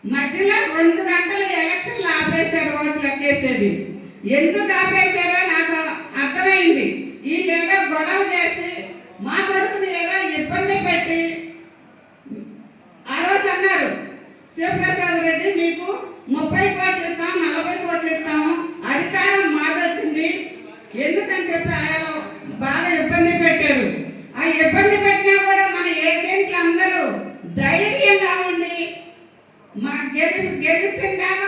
మధ్యలో 2 గంటలు ఎలక్షన్లు ఆపేశారు ఓట్లు లెక్కేసేది. ఎందుకు ఆపేశారో నాకు అర్థమైంది. వీళ్ళు ఏదో గొడవ చేసి మా కొడుకుని ఏదో ఇబ్బంది పెట్టి ఆ రోజు అన్నారు, శివప్రసాద్ రెడ్డి మీకు 30 కోట్లు ఇస్తాం, 40 కోట్లు ఇస్తాము, అధికారం మాదొచ్చింది ఎందుకని చెప్పి ఆయన బాగా ఇబ్బంది పెట్టారు. ఆ ఇబ్బంది పెట్టినా కూడా మన ఏజెంట్లు అందరూ ధైర్యంగా ఉండి మా గెలిచిన దాకా